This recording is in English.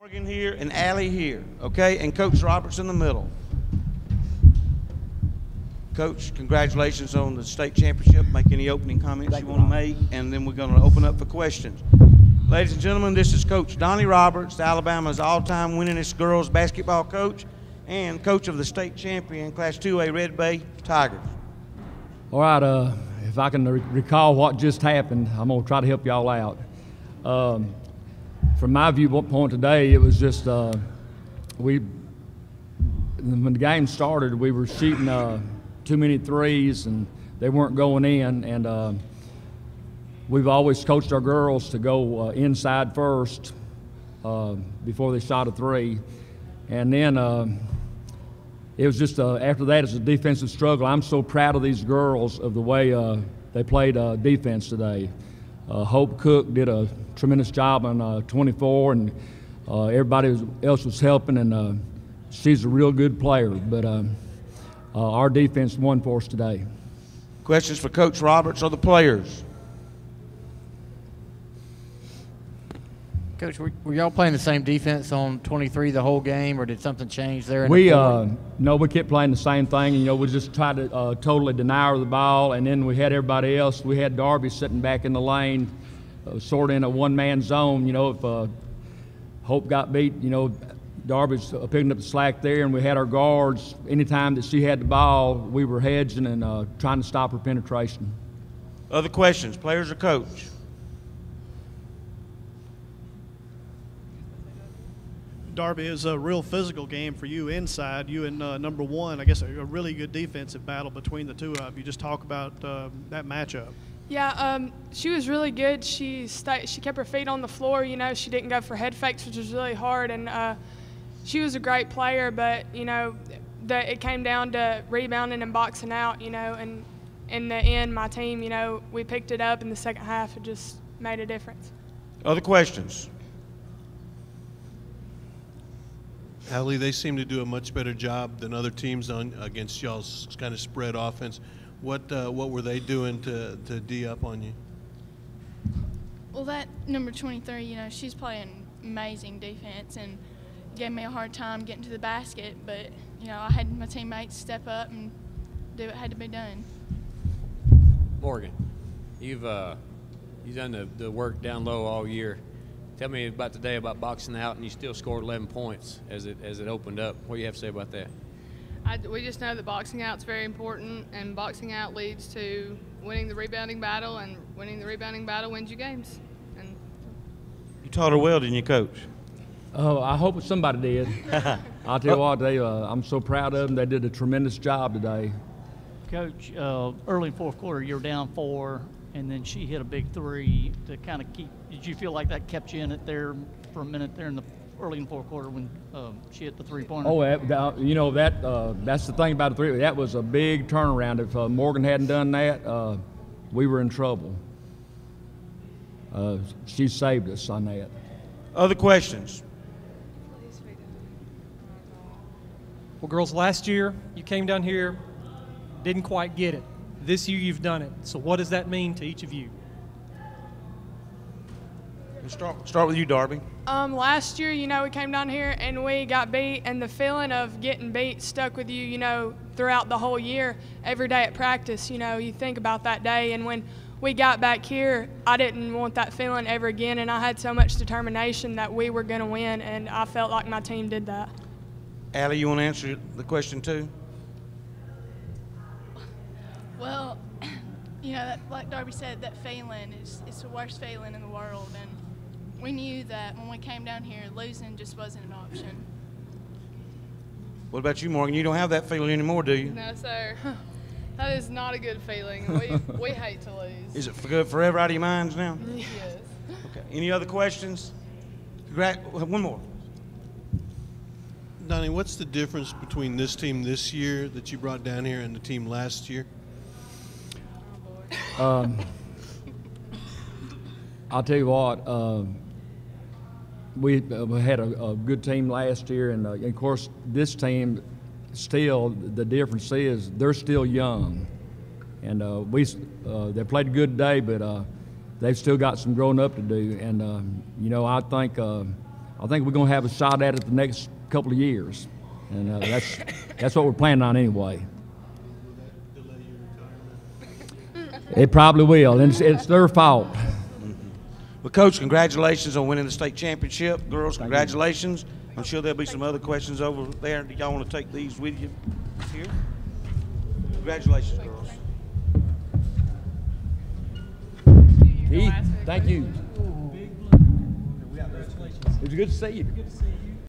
Morgan here and Allie here, okay? And Coach Roberts in the middle. Coach, congratulations on the state championship. Make any opening comments you want to make, and then we're going to open up for questions. Ladies and gentlemen, this is Coach Donnie Roberts, Alabama's all-time winningest girls basketball coach and coach of the state champion Class 2A Red Bay Tigers. All right, if I can recall what just happened, I'm going to try to help y'all out. From my viewpoint today, it was just when the game started, we were shooting too many threes and they weren't going in, and we've always coached our girls to go inside first before they shot a three, and then it was just after that, it's a defensive struggle. I'm so proud of these girls of the way they played defense today. Hope Cook did a tremendous job on 24, and everybody else was helping, and she's a real good player. But our defense won for us today. Questions for Coach Roberts or the players? Coach, were y'all playing the same defense on 23 the whole game, or did something change there? No, we kept playing the same thing. You know, we just tried to totally deny her the ball, and then we had everybody else. We had Darby sitting back in the lane, sort of in a one-man zone. You know, if Hope got beat, you know, Darby's picking up the slack there, and we had our guards. Anytime that she had the ball, we were hedging and trying to stop her penetration. Other questions, players or coach? Darby, is a real physical game for you inside. You and number one, I guess a really good defensive battle between the two of you. Just talk about that matchup. Yeah, she was really good. She kept her feet on the floor. You know, she didn't go for head fakes, which was really hard. And she was a great player, but you know, it came down to rebounding and boxing out. You know, and in the end, my team, you know, we picked it up in the second half. It just made a difference. Other questions? Allie, they seem to do a much better job than other teams against y'all's kind of spread offense. What were they doing to D up on you? Well, that number 23, you know, she's playing amazing defense and gave me a hard time getting to the basket. But you know, I had my teammates step up and do what had to be done. Morgan, you've done the work down low all year. Tell me about today about boxing out, and you still scored 11 points as it opened up. What do you have to say about that? We just know that boxing out is very important, and boxing out leads to winning the rebounding battle, and winning the rebounding battle wins you games. And you taught her well, didn't you, Coach? Oh, I hope somebody did. I'll tell you what, I'm so proud of them. They did a tremendous job today. Coach, early fourth quarter, you were down 4, and then she hit a big 3 to kind of keep. Did you feel like that kept you in it there for a minute there in the early in fourth quarter when she hit the 3-pointer? Oh, you know, that's the thing about the 3. That was a big turnaround. If Morgan hadn't done that, we were in trouble. She saved us on that. Other questions? Well, girls, last year you came down here, didn't quite get it. This year you've done it. So what does that mean to each of you? Start with you, Darby. Last year, you know, we came down here and we got beat, and the feeling of getting beat stuck with you, you know, throughout the whole year. Every day at practice, you know, you think about that day. And when we got back here, I didn't want that feeling ever again, and I had so much determination that we were going to win, and I felt like my team did that. Allie, you want to answer the question too? Well, you know, like Darby said, that feeling it's the worst feeling in the world, and we knew that when we came down here, losing just wasn't an option. What about you, Morgan? You don't have that feeling anymore, do you? No, sir. That is not a good feeling. We hate to lose. Is it good forever out of your minds now? Yes. Okay. Any other questions? One more. Donnie, what's the difference between this team this year that you brought down here and the team last year? I'll tell you what, we had a good team last year, and of course this team still, the difference is they're still young, and they played a good day, but they've still got some growing up to do. And you know, I think I think we're going to have a shot at it the next couple of years, and that's what we're planning on anyway. It probably will, and it's their fault. Well, Coach, congratulations on winning the state championship. Girls, congratulations. I'm sure there'll be some other questions over there. Do y'all want to take these with you here? Congratulations, girls. Keith, thank you. It was good to see you.